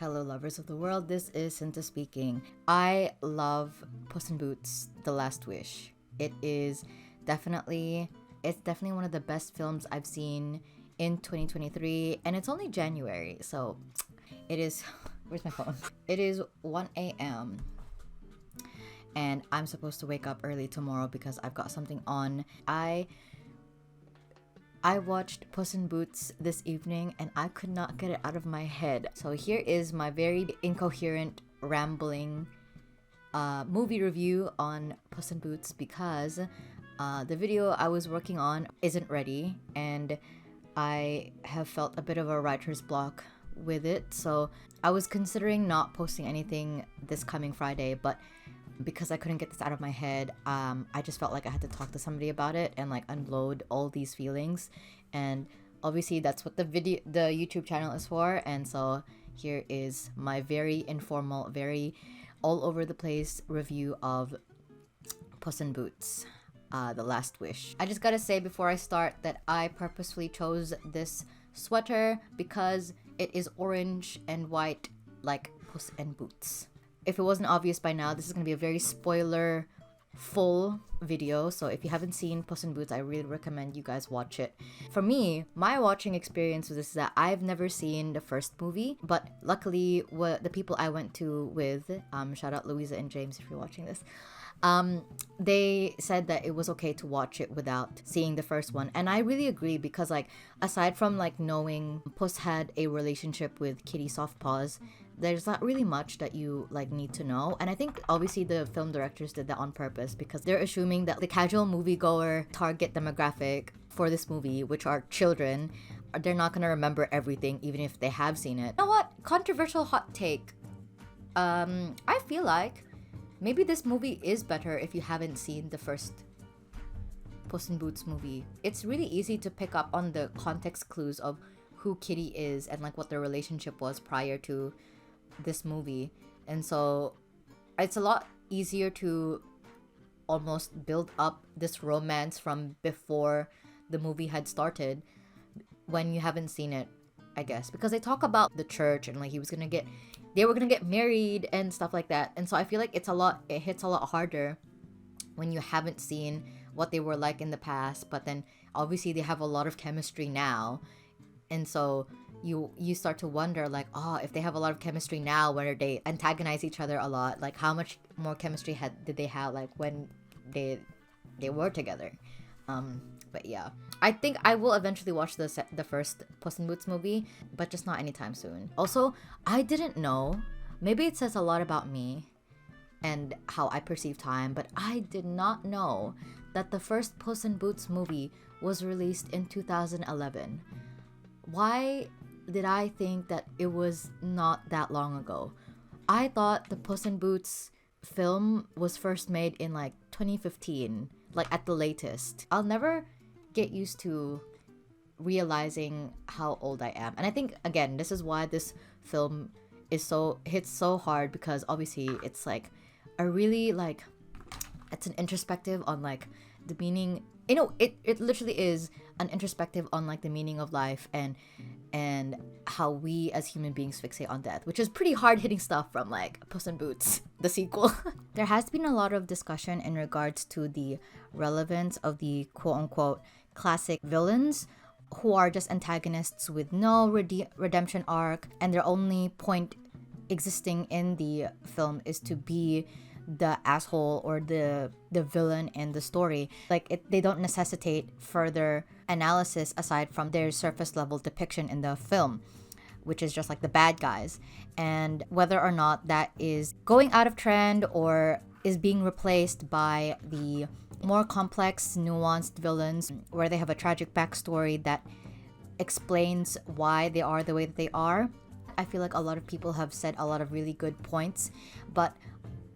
Hello lovers of the world, this is Cinta speaking. I love Puss in Boots: The Last Wish. It's definitely one of the best films I've seen in 2023, and it's only January, so it is where's my phone? It is 1 a.m. and I'm supposed to wake up early tomorrow because I've got something on. I watched Puss in Boots this evening and I could not get it out of my head. So here is my very incoherent, rambling movie review on Puss in Boots because the video I was working on isn't ready and I have felt a bit of a writer's block with it. So I was considering not posting anything this coming Friday, but because I couldn't get this out of my head, I just felt like I had to talk to somebody about it and like unload all these feelings. And obviously that's what the YouTube channel is for. And so here is my very informal, very all over the place review of Puss in Boots: The Last Wish. I just gotta say before I start that I purposefully chose this sweater because it is orange and white like Puss in Boots. If it wasn't obvious by now, this is going to be a very spoiler-full video. So if you haven't seen Puss in Boots, I really recommend you guys watch it. For me, my watching experience with this is that I've never seen the first movie. But luckily, the people I went to with, shout out Louisa and James if you're watching this, they said that it was okay to watch it without seeing the first one. And I really agree because like, aside from like knowing Puss had a relationship with Kitty Softpaws, there's not really much that you like need to know. And I think obviously the film directors did that on purpose because they're assuming that the casual moviegoer target demographic for this movie, which are children, they're not gonna remember everything even if they have seen it. You know what? Controversial hot take. I feel like maybe this movie is better if you haven't seen the first Puss in Boots movie. It's really easy to pick up on the context clues of who Kitty is and like what their relationship was prior to this movie, and so it's a lot easier to almost build up this romance from before the movie had started when you haven't seen it, I guess, because they talk about the church and like they were gonna get married and stuff like that. And so I feel like it hits a lot harder when you haven't seen what they were like in the past, but then obviously they have a lot of chemistry now. And so you start to wonder like, oh, if they have a lot of chemistry now where they antagonize each other a lot, like how much more chemistry did they have like when they were together. But yeah, I think I will eventually watch the first Puss in Boots movie, but just not anytime soon. Also, I didn't know, maybe it says a lot about me and how I perceive time, but I did not know that the first Puss in Boots movie was released in 2011. Why did I think that it was not that long ago? I thought the Puss in Boots film was first made in like 2015, like at the latest. I'll never get used to realizing how old I am. And I think, again, this is why this film hits so hard, because obviously it's like a really like, it's an introspective on like the meaning. You know, it literally is an introspective on like the meaning of life and how we as human beings fixate on death, which is pretty hard-hitting stuff from like Puss in Boots, the sequel. There has been a lot of discussion in regards to the relevance of the quote-unquote classic villains who are just antagonists with no redemption arc, and their only point existing in the film is to be the asshole or the villain in the story. Like they don't necessitate further analysis aside from their surface level depiction in the film, which is just like the bad guys. And whether or not that is going out of trend or is being replaced by the more complex, nuanced villains where they have a tragic backstory that explains why they are the way that they are. I feel like a lot of people have said a lot of really good points, but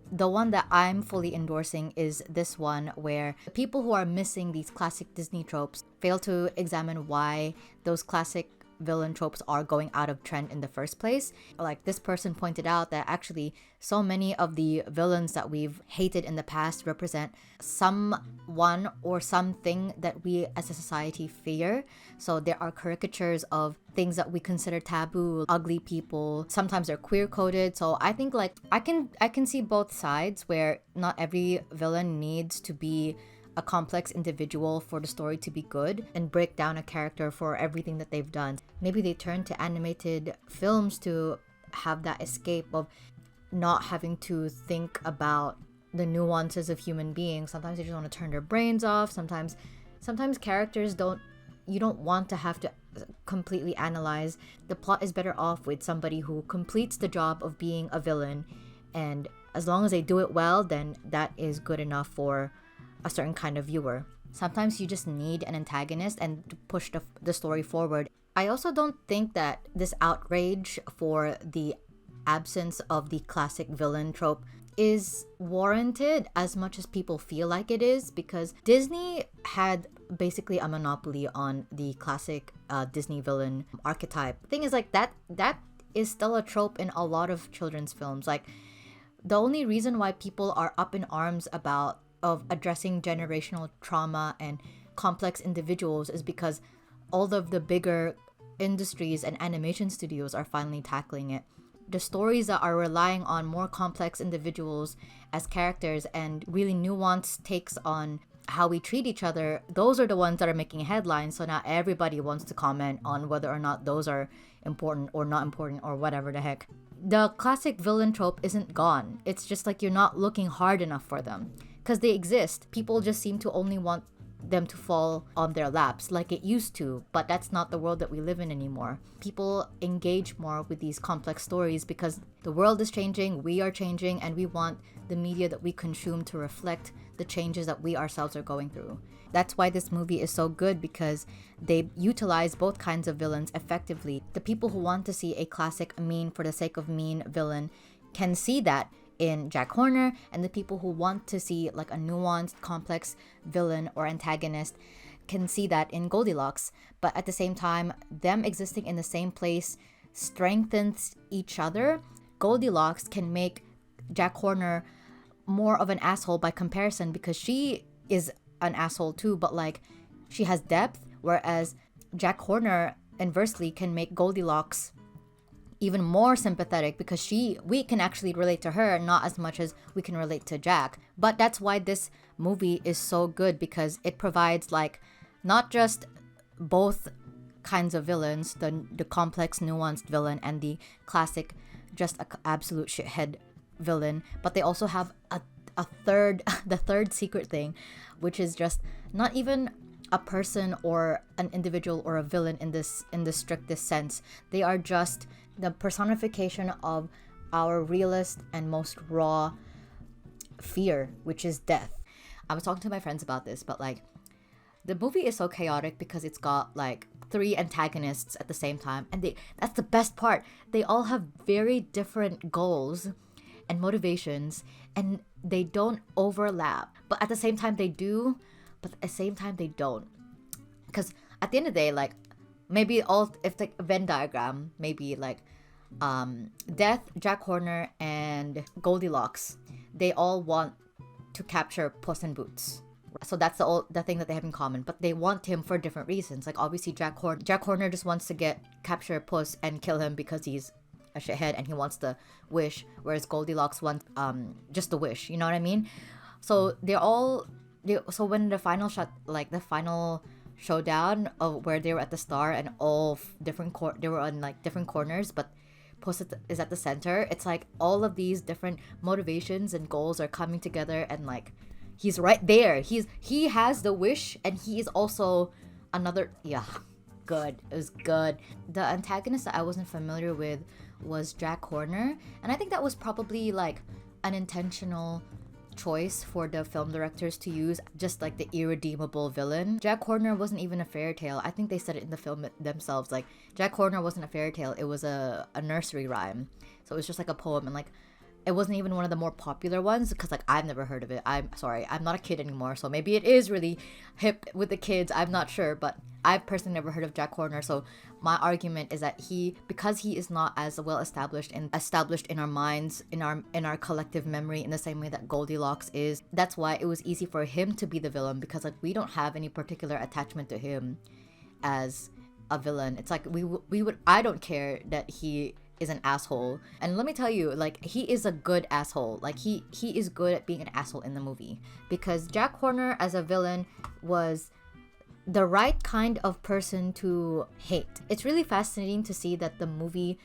the one that I'm fully endorsing is this one where the people who are missing these classic Disney tropes fail to examine why those classic villain tropes are going out of trend in the first place. Like, this person pointed out that actually so many of the villains that we've hated in the past represent someone or something that we as a society fear. So there are caricatures of things that we consider taboo, ugly people. Sometimes they're queer coded. So I think like I can see both sides, where not every villain needs to be a complex individual for the story to be good and break down a character for everything that they've done. Maybe they turn to animated films to have that escape of not having to think about the nuances of human beings. Sometimes they just want to turn their brains off. Sometimes characters you don't want to have to completely analyze. The plot is better off with somebody who completes the job of being a villain, and as long as they do it well, then that is good enough for a certain kind of viewer. Sometimes you just need an antagonist and to push the story forward. I also don't think that this outrage for the absence of the classic villain trope is warranted as much as people feel like it is, because Disney had basically a monopoly on the classic Disney villain archetype. The thing is, like, that is still a trope in a lot of children's films. Like, the only reason why people are up in arms about of addressing generational trauma and complex individuals is because all of the bigger industries and animation studios are finally tackling it. The stories that are relying on more complex individuals as characters and really nuanced takes on how we treat each other, those are the ones that are making headlines. So now everybody wants to comment on whether or not those are important or not important or whatever the heck. The classic villain trope isn't gone. It's just like you're not looking hard enough for them. Because they exist. People just seem to only want them to fall on their laps like it used to, but that's not the world that we live in anymore. People engage more with these complex stories because the world is changing, we are changing, and we want the media that we consume to reflect the changes that we ourselves are going through. That's why this movie is so good, because they utilize both kinds of villains effectively. The people who want to see a classic mean for the sake of mean villain can see that in Jack Horner, and the people who want to see like a nuanced, complex villain or antagonist can see that in Goldilocks. But at the same time, them existing in the same place strengthens each other. Goldilocks can make Jack Horner more of an asshole by comparison, because she is an asshole too, but like she has depth, whereas Jack Horner inversely can make Goldilocks even more sympathetic, because we can actually relate to her not as much as we can relate to Jack. But that's why this movie is so good, because it provides like not just both kinds of villains, the complex nuanced villain and the classic just a absolute shithead villain, but they also have a third the third secret thing, which is just not even a person or an individual or a villain in the strictest sense. They are just the personification of our realest and most raw fear, which is death. I was talking to my friends about this, but like the movie is so chaotic because it's got like 3 antagonists at the same time, and that's the best part. They all have very different goals and motivations, and they don't overlap, but at the same time they do, but at the same time they don't. Because at the end of the day, like, maybe all, if like a Venn diagram, maybe like Death, Jack Horner, and Goldilocks, they all want to capture Puss in Boots. So that's the thing that they have in common, but they want him for different reasons. Like obviously Jack Horner just wants to capture Puss and kill him because he's a shithead and he wants the wish, whereas Goldilocks wants just the wish. You know what I mean? So so when the final shot, like the final showdown of where they were at the star and all different they were on like different corners, but Puss is at the center. It's like all of these different motivations and goals are coming together, and like he's right there. He has the wish, and he is also another. Yeah, good. It was good. The antagonist that I wasn't familiar with was Jack Horner, and I think that was probably like an intentional choice for the film directors to use just like the irredeemable villain. Jack Horner wasn't even a fairy tale. I think they said it in the film themselves. Like Jack Horner wasn't a fairy tale. It was a nursery rhyme. So it was just like a poem, and like It wasn't even one of the more popular ones because like I've never heard of it. I'm sorry, I'm not a kid anymore, so maybe it is really hip with the kids. I'm not sure, but I've personally never heard of Jack Horner. So my argument is that because he is not as well established in our minds, in our collective memory, in the same way that Goldilocks is. That's why it was easy for him to be the villain, because like we don't have any particular attachment to him as a villain. It's like we would I don't care that he is an asshole, and let me tell you, like, he is a good asshole. Like he is good at being an asshole in the movie, because Jack Horner as a villain was the right kind of person to hate. It's really fascinating to see that the movie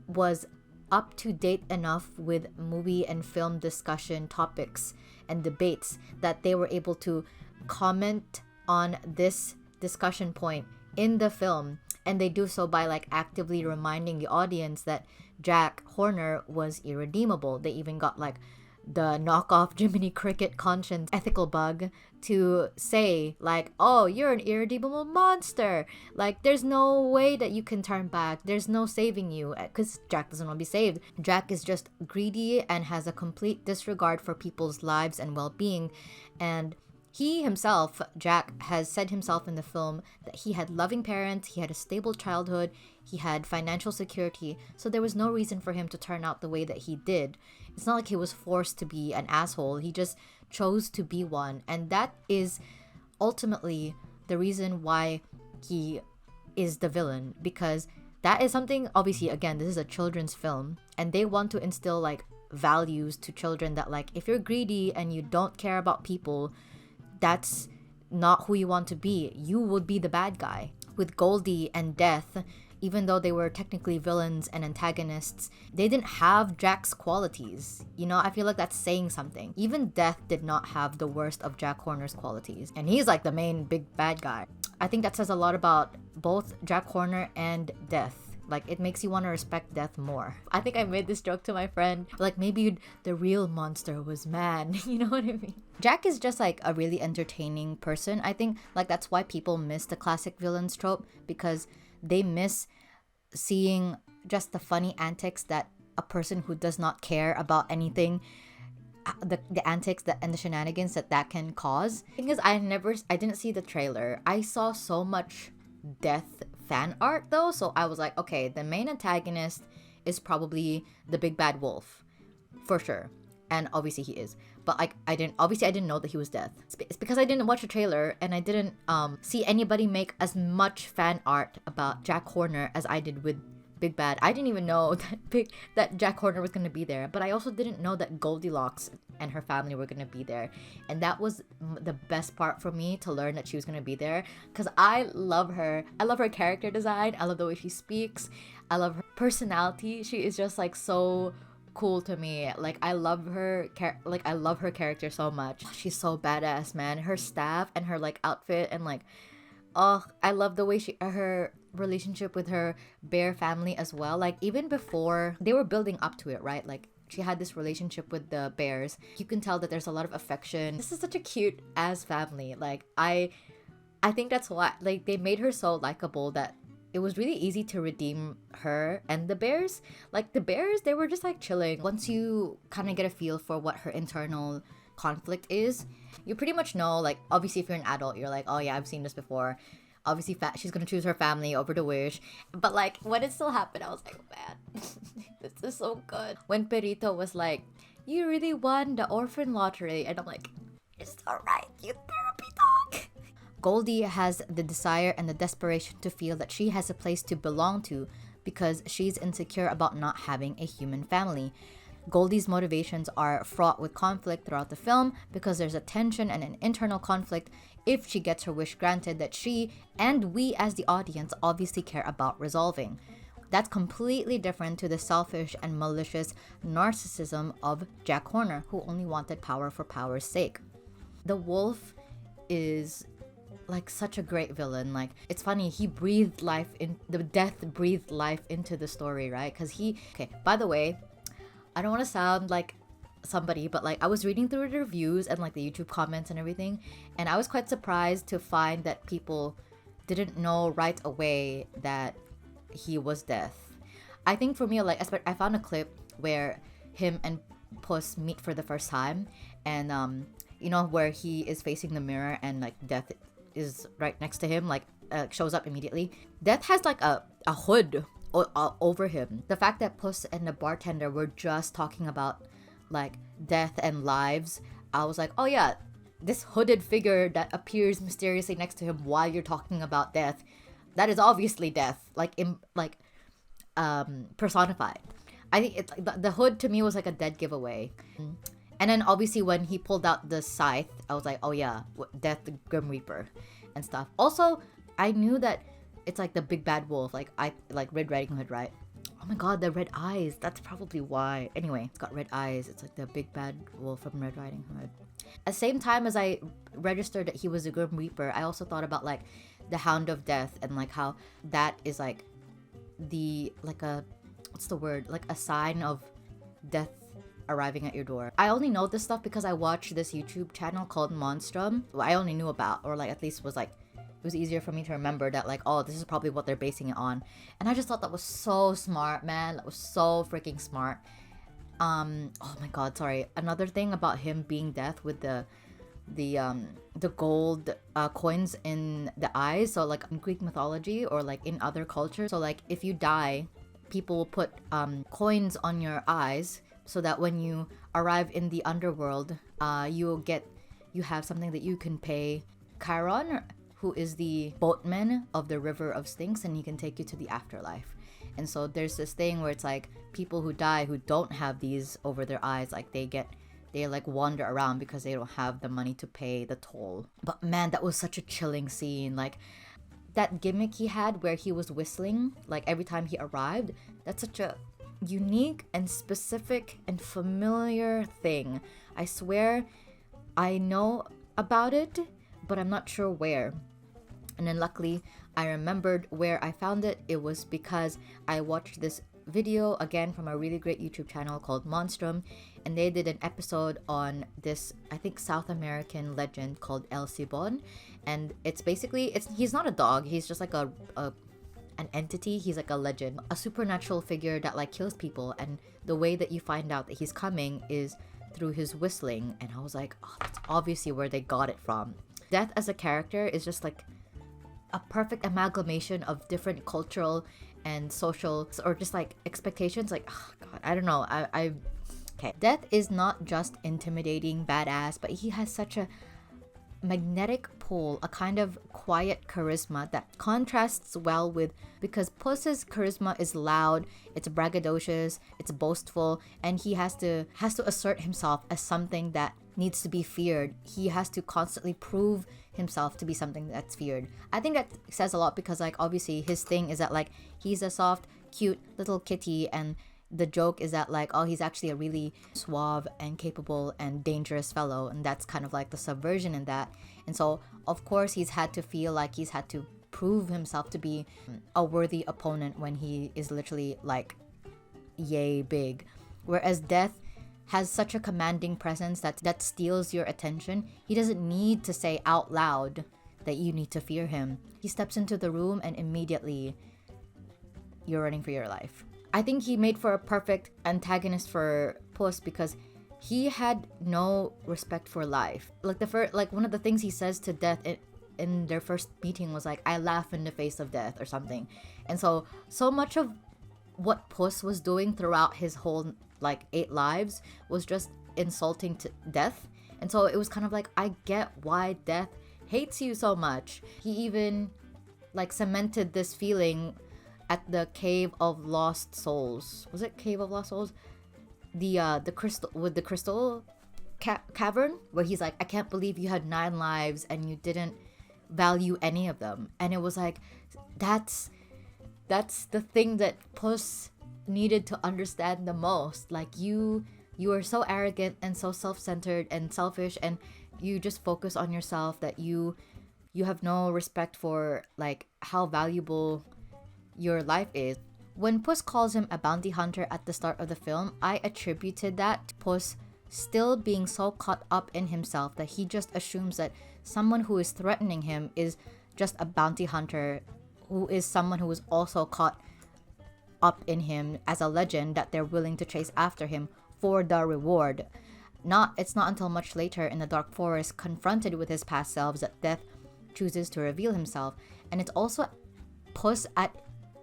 was up to date enough with movie and film discussion topics and debates that they were able to comment on this discussion point in the film, and they do so by like actively reminding the audience that Jack Horner was irredeemable. They even got like the knockoff Jiminy Cricket conscience ethical bug to say like, oh, you're an irredeemable monster, like there's no way that you can turn back, there's no saving you, because Jack doesn't want to be saved. Jack is just greedy and has a complete disregard for people's lives and well-being. And he himself, Jack, has said himself in the film that he had loving parents, he had a stable childhood, he had financial security, so there was no reason for him to turn out the way that he did. It's not like he was forced to be an asshole, he just chose to be one. And that is ultimately the reason why he is the villain, because that is something, obviously, again, this is a children's film, and they want to instill like values to children that like, if you're greedy and you don't care about people, that's not who you want to be. You would be the bad guy. With Goldie and Death, even though they were technically villains and antagonists, they didn't have Jack's qualities. You know, I feel like that's saying something. Even Death did not have the worst of Jack Horner's qualities, and he's like the main big bad guy. I think that says a lot about both Jack Horner and Death. Like, it makes you want to respect Death more. I think I made this joke to my friend. Like, maybe the real monster was man. You know what I mean? Jack is just like a really entertaining person. I think like that's why people miss the classic villains trope, because they miss seeing just the funny antics that a person who does not care about anything, the antics that and the shenanigans that can cause. The thing is, I didn't see the trailer. I saw so much Death fan art though, so I was like, okay, the main antagonist is probably the big bad wolf for sure, and obviously he is, but like I didn't know that he was Death. It's because I didn't watch the trailer and I didn't see anybody make as much fan art about Jack Horner as I did with Big Bad. I didn't even know that Jack Horner was going to be there, but I also didn't know that Goldilocks and her family were going to be there, and that was the best part for me, to learn that she was going to be there, because I love her character design, I love the way she speaks, I love her personality. She is just like so cool to me. Like I love her character so much. She's so badass, man. Her staff and her like outfit, and like, oh, I love the way her relationship with her bear family as well. Like even before they were building up to it, right? Like she had this relationship with the bears. You can tell that there's a lot of affection. This is such a cute ass family. Like I think that's why like they made her so likable, that it was really easy to redeem her and the bears. Like the bears, they were just like chilling. Once you kind of get a feel for what her internal conflict is, you pretty much know, like obviously if you're an adult, you're like, oh yeah, I've seen this before. Obviously she's gonna choose her family over the wish. But like when it still happened, I was like, man, this is so good. When Perito was like, you really won the orphan lottery, and I'm like, it's alright, you therapy dog. Goldie has the desire and the desperation to feel that she has a place to belong to, because she's insecure about not having a human family. Goldie's motivations are fraught with conflict throughout the film, because there's a tension and an internal conflict if she gets her wish granted that she and we as the audience obviously care about resolving. That's completely different to the selfish and malicious narcissism of Jack Horner, who only wanted power for power's sake. The wolf is like such a great villain. Like it's funny, he breathed life in the Death breathed life into the story, right? Because okay, by the way, I don't want to sound like somebody, but like I was reading through the reviews and like the YouTube comments and everything, and I was quite surprised to find that people didn't know right away that he was Death. I think for me, like I found a clip where him and Puss meet for the first time, and you know, where he is facing the mirror and like Death is right next to him, like shows up immediately. Death has like a hood over him. The fact that Puss and the bartender were just talking about like death and lives, I was like, oh yeah, this hooded figure that appears mysteriously next to him while you're talking about death, that is obviously Death, like personified. I think it's like the hood to me was like a dead giveaway. And then obviously when he pulled out the scythe, I was like, oh yeah, Death the Grim Reaper and stuff. Also, I knew that it's like the big bad wolf, like Red Riding Hood, right? Oh my god, the red eyes. That's probably why. Anyway, it's got red eyes. It's like the big bad wolf from Red Riding Hood. At the same time as I registered that he was a Grim Reaper, I also thought about like the Hound of Death and like how that is like the like a what's the word? Like a sign of death arriving at your door. I only know this stuff because I watched this YouTube channel called Monstrum. I only knew about, or like at least was like, it was easier for me to remember that like, oh, this is probably what they're basing it on. And I just thought that was so smart, man. That was so freaking smart. Oh my god, sorry. Another thing about him being Death with the gold coins in the eyes. So like in Greek mythology or like in other cultures, so like if you die, people will put coins on your eyes so that when you arrive in the underworld, you have something that you can pay Chiron, who is the boatman of the River of Styx, and he can take you to the afterlife. And so there's this thing where it's like people who die who don't have these over their eyes, like they like wander around because they don't have the money to pay the toll. But man, that was such a chilling scene. Like that gimmick he had where he was whistling like every time he arrived, that's such a unique and specific and familiar thing. I swear I know about it, but I'm not sure where. And then luckily I remembered where I found it. It was because I watched this video again from a really great YouTube channel called Monstrum, and they did an episode on this, I think, South American legend called El Cibon. And it's basically, he's not a dog, he's just like an entity. He's like a legend, a supernatural figure that like kills people, and the way that you find out that he's coming is through his whistling. And I was like, oh, that's obviously where they got it from. Death as a character is just like a perfect amalgamation of different cultural and social or just like expectations. Like, oh god, I don't know. Okay, Death is not just intimidating, badass, but he has such a magnetic pull, a kind of quiet charisma that contrasts well with, because Puss's charisma is loud, it's braggadocious, it's boastful, and he has to assert himself as something that needs to be feared. He has to constantly prove himself to be something that's feared. I think that says a lot because like obviously his thing is that like he's a soft, cute little kitty, and the joke is that like, oh, he's actually a really suave and capable and dangerous fellow, and that's kind of like the subversion in that. And so of course he's had to feel like he's had to prove himself to be a worthy opponent when he is literally like yay big. Whereas Death has such a commanding presence that steals your attention. He doesn't need to say out loud that you need to fear him. He steps into the room and immediately you're running for your life. I think he made for a perfect antagonist for Puss because he had no respect for life. Like one of the things he says to Death in their first meeting was like, I laugh in the face of death or something. And so much of what Puss was doing throughout his whole like 8 lives was just insulting to Death. And so it was kind of like, I get why Death hates you so much. He even like cemented this feeling at the Cave of Lost Souls. Was it Cave of Lost Souls? The crystal with the crystal cavern, where he's like, I can't believe you had 9 lives and you didn't value any of them. And it was like, that's the thing that Puss needed to understand the most. Like you are so arrogant and so self-centered and selfish, and you just focus on yourself, that you have no respect for like how valuable your life is. When Puss calls him a bounty hunter at the start of the film, I attributed that to Puss still being so caught up in himself that he just assumes that someone who is threatening him is just a bounty hunter, who is someone who is also caught up in him as a legend that they're willing to chase after him for the reward. It's not until much later in the dark forest, confronted with his past selves, that Death chooses to reveal himself. And it's also Puss at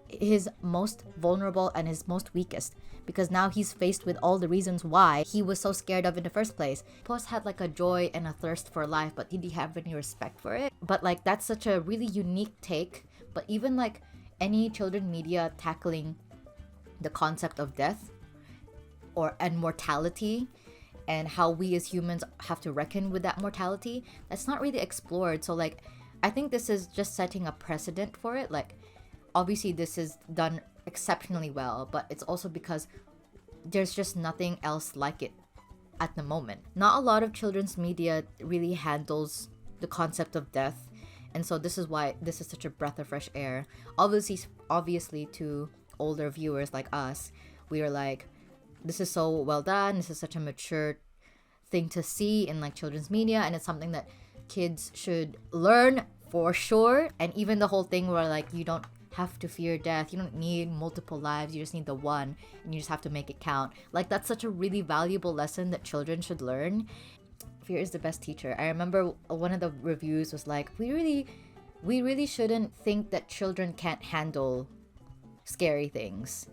his most vulnerable and his most weakest, because now he's faced with all the reasons why he was so scared of in the first place. Puss had like a joy and a thirst for life, but did he have any respect for it? But like, that's such a really unique take. But even like any children media tackling the concept of death and mortality, and how we as humans have to reckon with that mortality, that's not really explored. So like, I think this is just setting a precedent for it. Like, obviously this is done exceptionally well, but it's also because there's just nothing else like it at the moment. Not a lot of children's media really handles the concept of death, and so this is why this is such a breath of fresh air. Obviously to older viewers like us, we are like, this is so well done, this is such a mature thing to see in like children's media, and it's something that kids should learn for sure. And even the whole thing where like, you don't have to fear death, you don't need multiple lives, you just need the one, and you just have to make it count. Like, that's such a really valuable lesson that children should learn. Fear is the best teacher. I remember one of the reviews was like, we really shouldn't think that children can't handle scary things.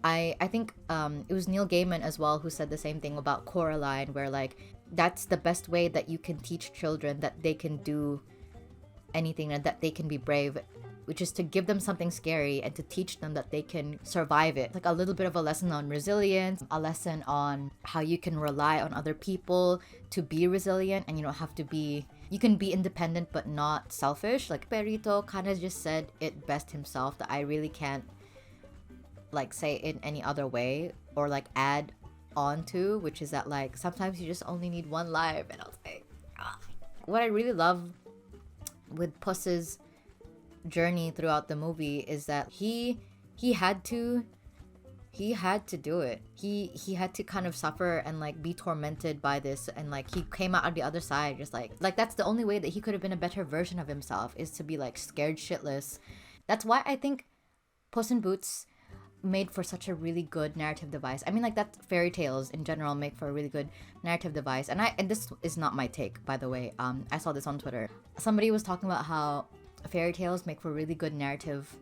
I think it was Neil Gaiman as well who said the same thing about Coraline, where like, that's the best way that you can teach children that they can do anything and that they can be brave, which is to give them something scary and to teach them that they can survive it. Like a little bit of a lesson on resilience, a lesson on how you can rely on other people to be resilient, and you don't have to be, you can be independent but not selfish. Like Perito kind of just said it best himself, that I really can't like say it in any other way or like add on to, which is that like, sometimes you just only need one life. And I was like, ah. What I really love with Puss's journey throughout the movie is that he had to do it. He had to kind of suffer and like be tormented by this, and like he came out on the other side just like that's the only way that he could have been a better version of himself, is to be like scared shitless. That's why I think Puss in Boots made for such a really good narrative device. I mean, like, that fairy tales in general make for a really good narrative device. And this is not my take, by the way. I saw this on Twitter. Somebody was talking about how fairy tales make for really good narrative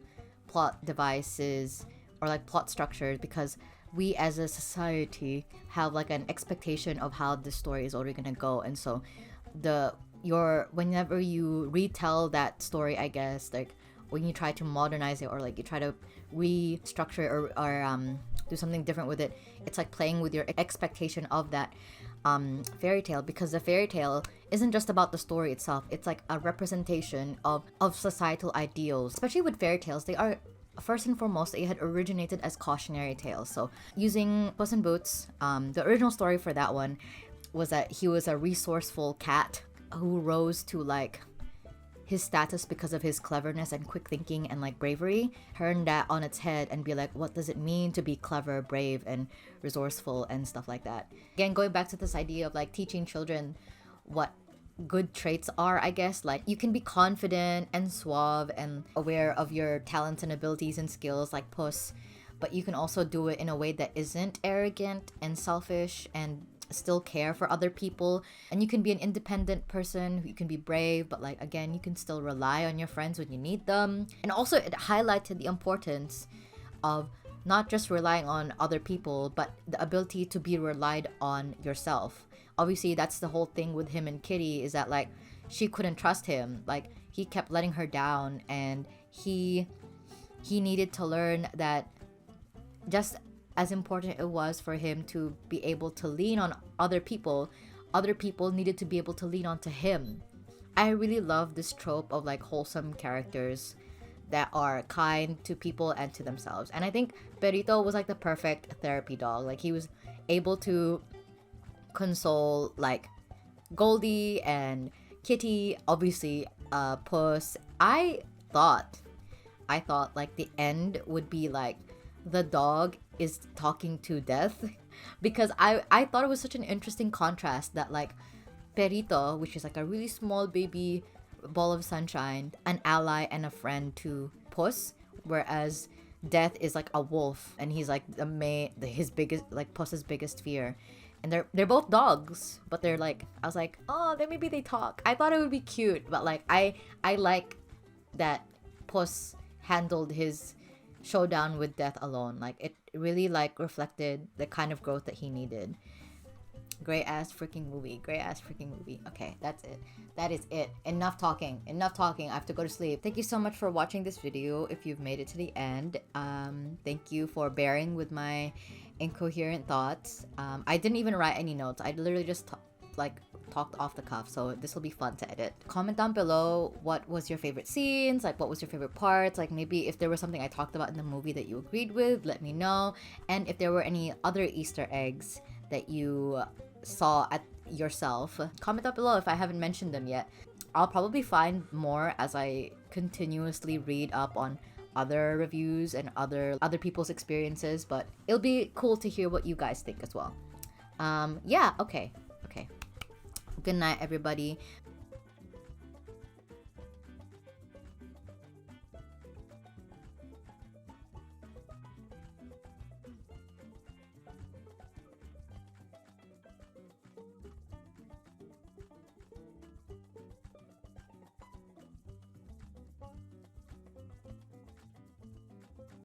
plot devices, or like plot structures, because we as a society have like an expectation of how the story is already gonna go. And so whenever you retell that story, I guess, like when you try to modernize it, or like you try to restructure or do something different with it, it's like playing with your expectation of that fairy tale, because the fairy tale isn't just about the story itself. It's like a representation of societal ideals. Especially with fairy tales, they are, first and foremost, they had originated as cautionary tales. So using Puss in Boots, the original story for that one was that he was a resourceful cat who rose to like his status because of his cleverness and quick thinking and like bravery. Turn that on its head and be like, what does it mean to be clever, brave, and resourceful and stuff like that. Again, going back to this idea of like teaching children what good traits are, I guess. Like, you can be confident and suave and aware of your talents and abilities and skills like Puss, but you can also do it in a way that isn't arrogant and selfish, and still care for other people. And you can be an independent person, you can be brave, but like, again, you can still rely on your friends when you need them. And also, it highlighted the importance of not just relying on other people, but the ability to be relied on yourself. Obviously, that's the whole thing with him and Kitty, is that like, she couldn't trust him. Like, he kept letting her down, and he needed to learn that just as important it was for him to be able to lean on other people needed to be able to lean on to him. I really love this trope of like wholesome characters that are kind to people and to themselves. And I think Perito was like the perfect therapy dog. Like, he was able to console like Goldie and Kitty, obviously Puss. I thought like the end would be like the dog is talking to death, because I thought it was such an interesting contrast that like Perito, which is like a really small baby ball of sunshine, an ally and a friend to Puss, whereas Death is like a wolf, and he's like his biggest, like Puss's biggest fear. And they're both dogs, but they're like, I was like, oh, then maybe they talk. I thought it would be cute, but like I like that Puss handled his showdown with death alone. Like it really like reflected the kind of growth that he needed. Great ass freaking movie. Great ass freaking movie. Okay, that's it. That is it. Enough talking. Enough talking. I have to go to sleep. Thank you so much for watching this video. If you've made it to the end, thank you for bearing with my incoherent thoughts. I didn't even write any notes. I literally just talked off the cuff, so this will be fun to edit. Comment down below what was your favorite scenes, like what was your favorite parts, like maybe if there was something I talked about in the movie that you agreed with, let me know. And if there were any other Easter eggs that you saw at yourself, comment down below if I haven't mentioned them yet. I'll probably find more as I continuously read up on other reviews and other people's experiences, but it'll be cool to hear what you guys think as well. Yeah, okay. Good night, everybody.